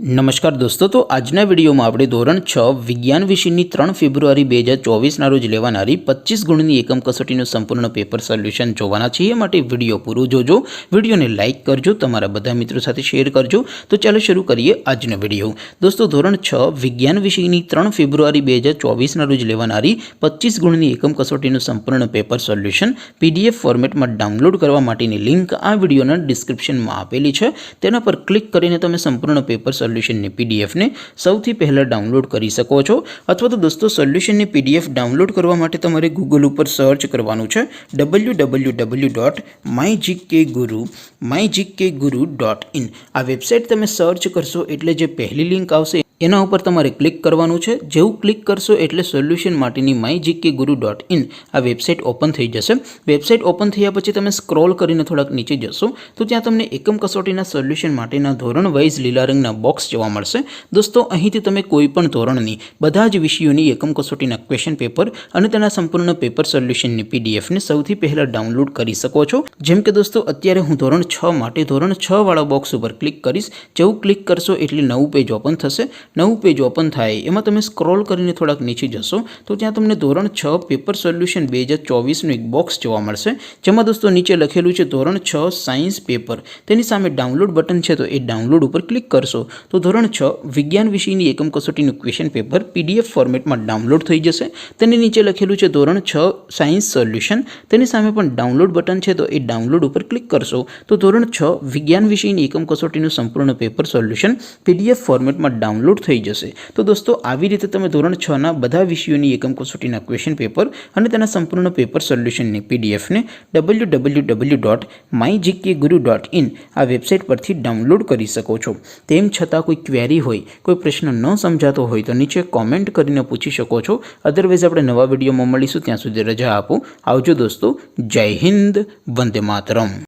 नमस्कार दोस्तों, तो आजना विडियो में आपणे धोरण 6 विज्ञान विषयनी 3 फेब्रुआरी 2024 ना रोज लेवानारी 25 गुणनी एकम कसोटीनुं संपूर्ण पेपर सोल्यूशन जोवाना छे। ए माटे विडियो पूरो जोजो, विडियोने लाइक करजो, तमारा बधा मित्रों साथे शेर करजो। तो चलो शुरू करिए आजनो विडियो। दोस्तों, धोरण 6 विज्ञान विषयनी 3 फेब्रुआरी 2024 ना रोज लेवानारी 25 गुणनी एकम कसोटीनुं संपूर्ण पेपर सोल्यूशन पीडीएफ फॉर्मेट में डाउनलॉड करवा माटेनी लिंक आ विडियोना डिस्क्रिप्शन में आपेली छे। तेना पर क्लिक करीने तमे संपूर्ण पेपर सोल्यूशन ने पीडीएफ ने सौथी पहला डाउनलॉड करी सको छो। अथवा तो दोस्तों, सोल्यूशन ने पीडीएफ डाउनलॉड करवा माटे तमारे गूगल पर सर्च करवानुं छे www.mygkguru.in। आ वेबसाइट तमे सर्च करशो एटले जे पहली लिंक आवशे एना उपर तमारे क्लिक करवानुं छे। जेवुं क्लिक करशो एटले सोल्यूशन माटेनी mygkguru.in आ वेबसाइट ओपन थई जशे। वेबसाइट ओपन थया पछी तमे स्क्रॉल करीने थोड़ाक नीचे जशो तो त्यां तमने एकम कसोटीना सोल्यूशन माटेना धोरण वाइज लीला रंगना बॉक्स जोवा मळशे। दोस्तों, અહીંથી તમે કોઈપણ ધોરણની બધા જ વિષયોની એકમ કસોટીના ક્વેશ્ચન પેપર અને તેના સંપૂર્ણ પેપર સોલ્યુશનની પીડીએફ ને સૌથી પહેલા ડાઉનલોડ કરી શકો છો। જેમ કે દોસ્તો, અત્યારે હું ધોરણ 6 માટે ધોરણ 6 વાળા બોક્સ ઉપર ક્લિક કરીશ। જેવું ક્લિક કરશો એટલે નવું પેજ ઓપન થશે। નવું પેજ ઓપન થાય એમાં તમે સ્ક્રોલ કરીને થોડાક નીચે જશો તો ત્યાં તમને ધોરણ 6 પેપર સોલ્યુશન 2024 નું એક બોક્સ જોવા મળશે, જેમાં દોસ્તો નીચે લખેલું છે ધોરણ 6 સાયન્સ પેપર। તેની સામે ડાઉનલોડ બટન છે તો એ ડાઉનલોડ ઉપર ક્લિક કરશો તો ધોરણ 6 विज्ञान विषयनी एकम कसोटीनुं क्वेश्चन पेपर पीडीएफ फॉर्मेट में डाउनलॉड थई जशे। तेनी नीचे लखेलुं छे धोरण 6 सायन्स सोल्यूशन। तेनी सामे पण डाउनलॉड बटन छे तो ए डाउनलॉड पर क्लिक करशो तो धोरण 6 विज्ञान विषयनी एकम कसोटीनुं संपूर्ण पेपर सोल्यूशन पीडीएफ फॉर्मेट में डाउनलॉड थई जशे। तो दोस्तों, आवी रीते तमे धोरण 6 ना बधा विषयोनी एकम कसोटीना क्वेश्चन पेपर अने तेना संपूर्ण पेपर सोल्यूशननी पीडीएफ ने www.mygkguru.in आ वेबसाइट परथी डाउनलॉड करी सको छो। तेम छतां कोई क्वेरी होय, कोई प्रश्न न समझातो होय तो नीचे कॉमेंट करीने पूछी शको छो। अदरवाइज आपणे नवा विडियोमां मळीशुं, त्यां सुधी रजा आपो। आवजो दोस्तों। जय हिंद, वंदे मातरम।